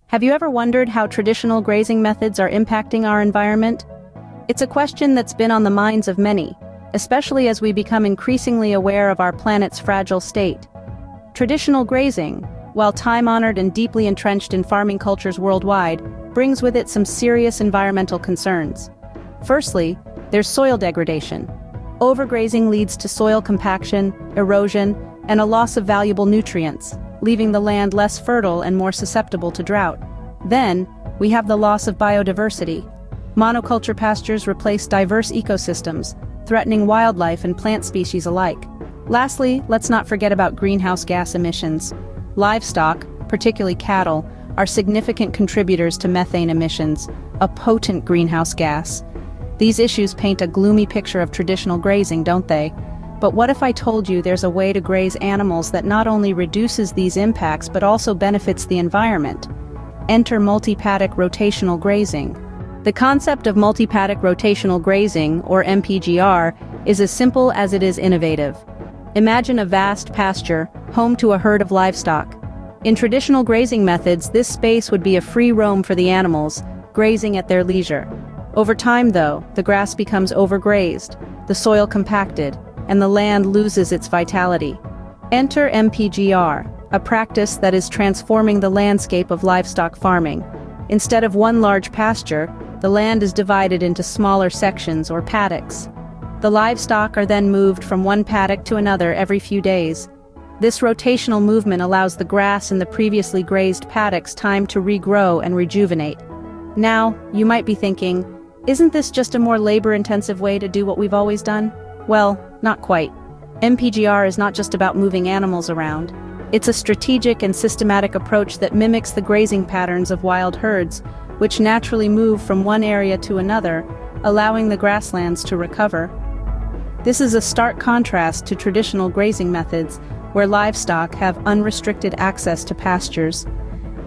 Have you ever wondered how traditional grazing methods are impacting our environment? It's a question that's been on the minds of many, especially as we become increasingly aware of our planet's fragile state. Traditional grazing, while time-honored and deeply entrenched in farming cultures worldwide, brings with it some serious environmental concerns. Firstly, there's soil degradation. Overgrazing leads to soil compaction, erosion, and a loss of valuable nutrients, leaving the land less fertile and more susceptible to drought. Then, we have the loss of biodiversity. Monoculture pastures replace diverse ecosystems, threatening wildlife and plant species alike. Lastly, let's not forget about greenhouse gas emissions. Livestock, particularly cattle, are significant contributors to methane emissions, a potent greenhouse gas. These issues paint a gloomy picture of traditional grazing, don't they? But what if I told you there's a way to graze animals that not only reduces these impacts but also benefits the environment? Enter multi-paddock rotational grazing. The concept of multi-paddock rotational grazing, or MPGR, is as simple as it is innovative. Imagine a vast pasture, home to a herd of livestock. In traditional grazing methods, this space would be a free roam for the animals, grazing at their leisure. Over time, though, the grass becomes overgrazed, the soil compacted, and the land loses its vitality. Enter MPGR, a practice that is transforming the landscape of livestock farming. Instead of one large pasture, the land is divided into smaller sections or paddocks. The livestock are then moved from one paddock to another every few days. This rotational movement allows the grass in the previously grazed paddocks time to regrow and rejuvenate. Now, you might be thinking, isn't this just a more labor-intensive way to do what we've always done? Well, not quite. MPGR is not just about moving animals around. It's a strategic and systematic approach that mimics the grazing patterns of wild herds, which naturally move from one area to another, allowing the grasslands to recover. This is a stark contrast to traditional grazing methods, where livestock have unrestricted access to pastures.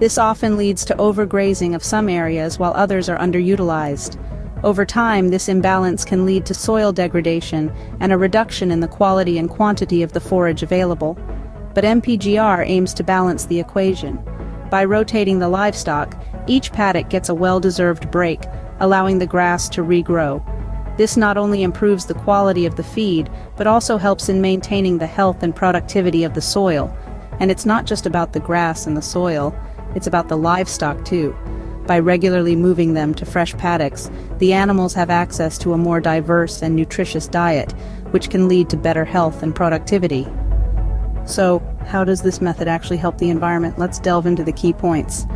This often leads to overgrazing of some areas while others are underutilized. Over time, this imbalance can lead to soil degradation and a reduction in the quality and quantity of the forage available. But MPGR aims to balance the equation. By rotating the livestock, each paddock gets a well-deserved break, allowing the grass to regrow. This not only improves the quality of the feed, but also helps in maintaining the health and productivity of the soil. And it's not just about the grass and the soil, it's about the livestock too. By regularly moving them to fresh paddocks, the animals have access to a more diverse and nutritious diet, which can lead to better health and productivity. So, how does this method actually help the environment? Let's delve into the key points.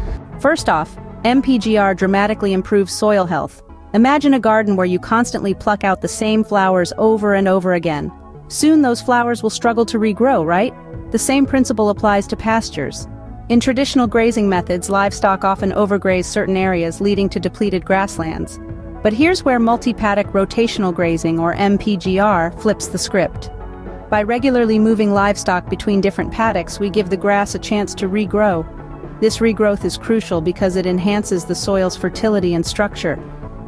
First off, MPGR dramatically improves soil health. Imagine a garden where you constantly pluck out the same flowers over and over again. Soon those flowers will struggle to regrow, right? The same principle applies to pastures. In traditional grazing methods, livestock often overgraze certain areas, leading to depleted grasslands. But here's where multi-paddock rotational grazing, or MPGR, flips the script. By regularly moving livestock between different paddocks, we give the grass a chance to regrow. This regrowth is crucial because it enhances the soil's fertility and structure.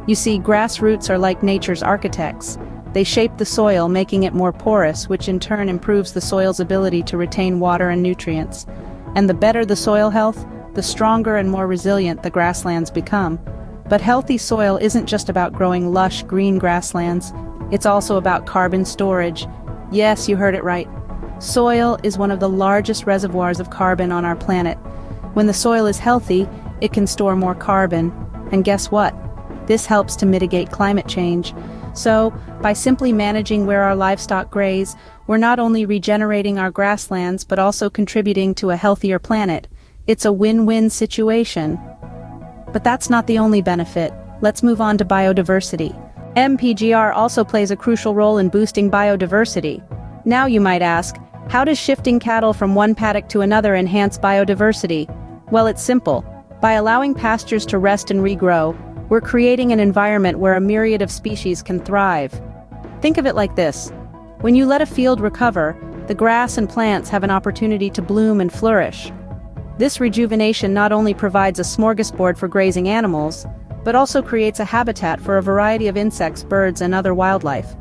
You see, grass roots are like nature's architects. They shape the soil, making it more porous, which in turn improves the soil's ability to retain water and nutrients. And the better the soil health, the stronger and more resilient the grasslands become. But healthy soil isn't just about growing lush green grasslands, it's also about carbon storage. Yes, you heard it right. Soil is one of the largest reservoirs of carbon on our planet. When the soil is healthy, it can store more carbon. And guess what? This helps to mitigate climate change. So, by simply managing where our livestock graze, we're not only regenerating our grasslands but also contributing to a healthier planet. It's a win-win situation. But that's not the only benefit. Let's move on to biodiversity. MPGR also plays a crucial role in boosting biodiversity. Now you might ask, how does shifting cattle from one paddock to another enhance biodiversity? Well, it's simple. By allowing pastures to rest and regrow, we're creating an environment where a myriad of species can thrive. Think of it like this. When you let a field recover, the grass and plants have an opportunity to bloom and flourish. This rejuvenation not only provides a smorgasbord for grazing animals, but also creates a habitat for a variety of insects, birds, and other wildlife.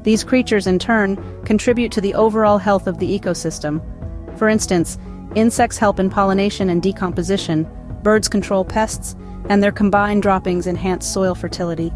These creatures, in turn, contribute to the overall health of the ecosystem. For instance, insects help in pollination and decomposition, birds control pests, and their combined droppings enhance soil fertility.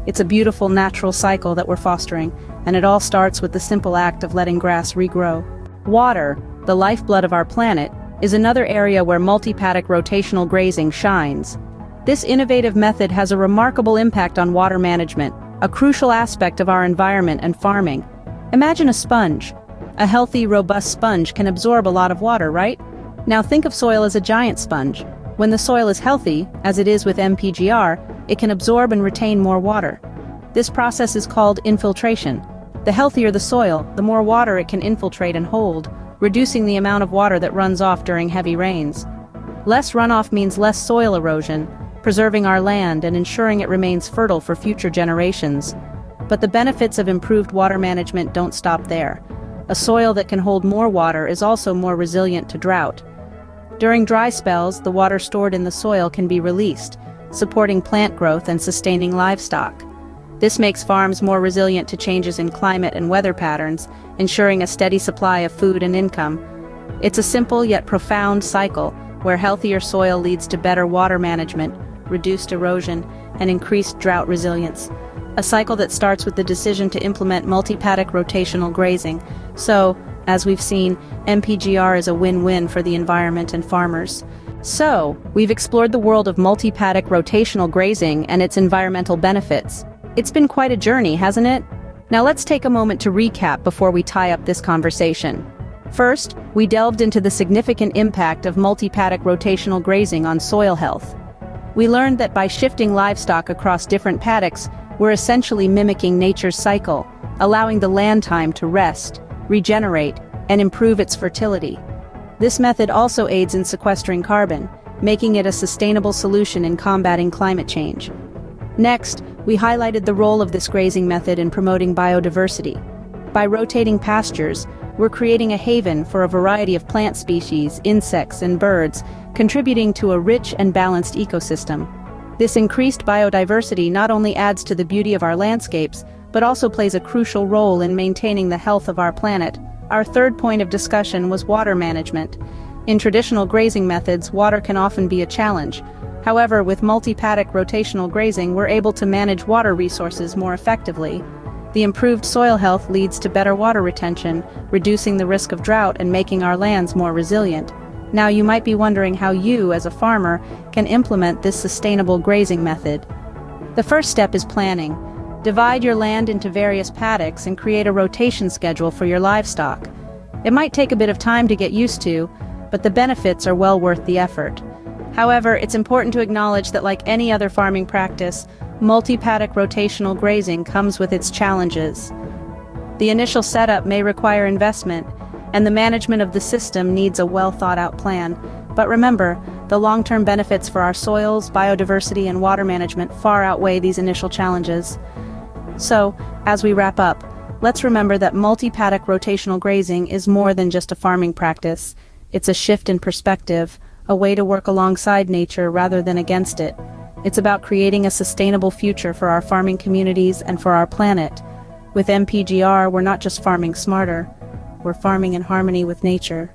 It's a beautiful natural cycle that we're fostering, and it all starts with the simple act of letting grass regrow. Water, the lifeblood of our planet, is another area where multi-paddock rotational grazing shines. This innovative method has a remarkable impact on water management, a crucial aspect of our environment and farming. Imagine a sponge. A healthy, robust sponge can absorb a lot of water, right? Now think of soil as a giant sponge. When the soil is healthy, as it is with MPGR, it can absorb and retain more water. This process is called infiltration. The healthier the soil, the more water it can infiltrate and hold, reducing the amount of water that runs off during heavy rains. Less runoff means less soil erosion, preserving our land and ensuring it remains fertile for future generations. But the benefits of improved water management don't stop there. A soil that can hold more water is also more resilient to drought. During dry spells, the water stored in the soil can be released, supporting plant growth and sustaining livestock. This makes farms more resilient to changes in climate and weather patterns, ensuring a steady supply of food and income. It's a simple yet profound cycle, where healthier soil leads to better water management, reduced erosion, and increased drought resilience. A cycle that starts with the decision to implement multi-paddock rotational grazing. So, as we've seen, MPGR is a win-win for the environment and farmers. So, we've explored the world of multi-paddock rotational grazing and its environmental benefits. It's been quite a journey, hasn't it? Now let's take a moment to recap before we tie up this conversation. First, we delved into the significant impact of multi-paddock rotational grazing on soil health. We learned that by shifting livestock across different paddocks, we're essentially mimicking nature's cycle, allowing the land time to rest, regenerate, and improve its fertility. This method also aids in sequestering carbon, making it a sustainable solution in combating climate change. Next, we highlighted the role of this grazing method in promoting biodiversity. By rotating pastures, we're creating a haven for a variety of plant species, insects, and birds, contributing to a rich and balanced ecosystem. This increased biodiversity not only adds to the beauty of our landscapes, but also plays a crucial role in maintaining the health of our planet. Our third point of discussion was water management. In traditional grazing methods, water can often be a challenge. However, with multi-paddock rotational grazing, we're able to manage water resources more effectively. The improved soil health leads to better water retention, reducing the risk of drought and making our lands more resilient. Now you might be wondering how you, as a farmer, can implement this sustainable grazing method. The first step is planning. Divide your land into various paddocks and create a rotation schedule for your livestock. It might take a bit of time to get used to, but the benefits are well worth the effort. However, it's important to acknowledge that like any other farming practice, multi-paddock rotational grazing comes with its challenges. The initial setup may require investment, and the management of the system needs a well-thought-out plan. But remember, the long-term benefits for our soils, biodiversity, and water management far outweigh these initial challenges. So, as we wrap up, let's remember that multi-paddock rotational grazing is more than just a farming practice. It's a shift in perspective, a way to work alongside nature rather than against it. It's about creating a sustainable future for our farming communities and for our planet. With MPGR, we're not just farming smarter, we're farming in harmony with nature.